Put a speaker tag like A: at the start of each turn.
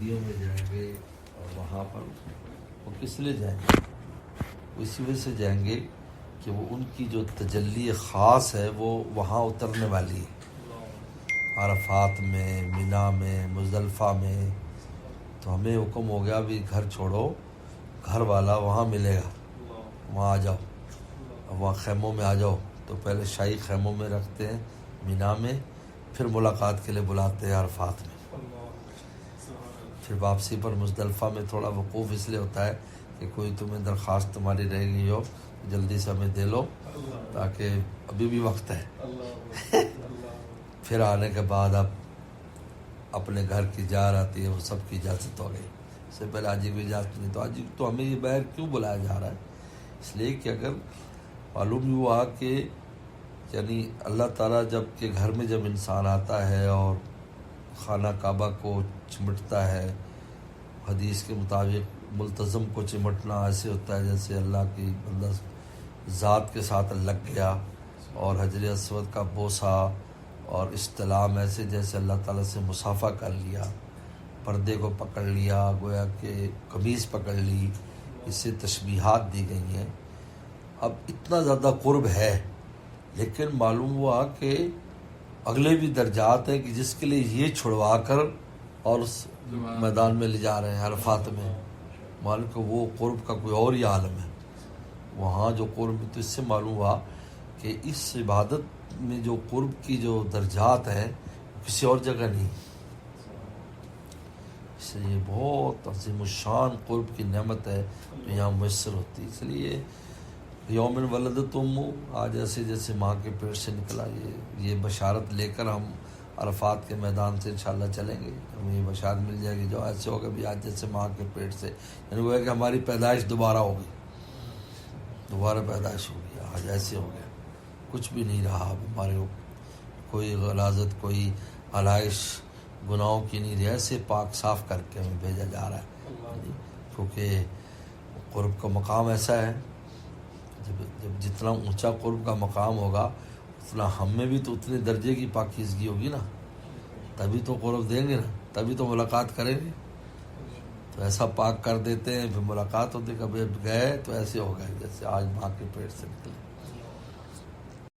A: بستیوں میں جائیں گے اور وہاں پر وہ کس لیے جائیں گے؟ اسی وجہ سے جائیں گے کہ وہ ان کی جو تجلی خاص ہے وہ وہاں اترنے والی ہے، عرفات میں، مینا میں، مزدلفہ میں۔ تو ہمیں حکم ہو گیا بھی گھر چھوڑو، گھر والا وہاں ملے گا، وہاں آ جاؤ، وہاں خیموں میں آ جاؤ۔ تو پہلے شاہی خیموں میں رکھتے ہیں مینا میں، پھر ملاقات کے لیے بلاتے ہیں عرفات میں۔ پھر واپسی پر مزدلفہ میں تھوڑا وقوف اس لیے ہوتا ہے کہ کوئی تمہیں درخواست تمہاری رہ گئی ہو جلدی سے ہمیں دے لو، تاکہ ابھی بھی وقت ہے۔ پھر آنے کے بعد اب اپنے گھر کی جا آتی ہے، وہ سب کی اجازت ہو گئی۔ اس سے پہلے حاجی کو اجازت نہیں، تو حاجی تو ہمیں یہ باہر کیوں بلایا جا رہا ہے؟ اس لیے کہ اگر معلوم ہوا کہ یعنی اللہ تعالیٰ جب کہ گھر میں جب انسان آتا ہے اور خانہ کعبہ کو چمٹتا ہے، حدیث کے مطابق ملتزم کو چمٹنا ایسے ہوتا ہے جیسے اللہ کی بندہ ذات کے ساتھ لگ گیا، اور حجر اسود کا بوسہ اور استلام ایسے جیسے اللہ تعالیٰ سے مصافحہ کر لیا، پردے کو پکڑ لیا، گویا کہ قمیص پکڑ لی، اس سے تشبیہات دی گئی ہیں۔ اب اتنا زیادہ قرب ہے، لیکن معلوم ہوا کہ اگلے بھی درجات ہیں کہ جس کے لیے یہ چھڑوا کر اور اس میدان میں لے جا رہے ہیں عرفات میں، معلوم کہ وہ قرب کا کوئی اور ہی عالم ہے وہاں جو قرب۔ تو اس سے معلوم ہوا کہ اس عبادت میں جو قرب کی جو درجات ہیں کسی اور جگہ نہیں، اس لیے یہ بہت عظیم الشان قرب کی نعمت ہے جو یہاں میسر ہوتی ہے۔ اس لیے یوم ولدت امہ، آج ایسے جیسے ماں کے پیٹ سے نکلا، یہ بشارت لے کر ہم عرفات کے میدان سے انشاءاللہ چلیں گے، ہمیں یہ بشارت مل جائے گی جو ایسے ہوگا بھی آج جیسے ماں کے پیٹ سے، یعنی وہ ہے کہ ہماری پیدائش دوبارہ ہو گئی، دوبارہ پیدائش ہو گئی، آج ایسے ہو گیا، کچھ بھی نہیں رہا اب ہمارے کوئی غلاظت، کوئی علائش گناہوں کی نہیں رہی، ایسے پاک صاف کر کے ہمیں بھیجا جا رہا ہے، کیونکہ قرب کا مقام ایسا ہے، جب جتنا اونچا قرب کا مقام ہوگا اتنا ہم میں بھی تو اتنے درجے کی پاکیزگی ہوگی نا، تبھی تو قرب دیں گے نا، تبھی تو ملاقات کریں گے۔ تو ایسا پاک کر دیتے ہیں، پھر ملاقات ہوتی، کبھی گئے تو ایسے ہو گئے جیسے آج ماں کے پیٹ سے نکلے۔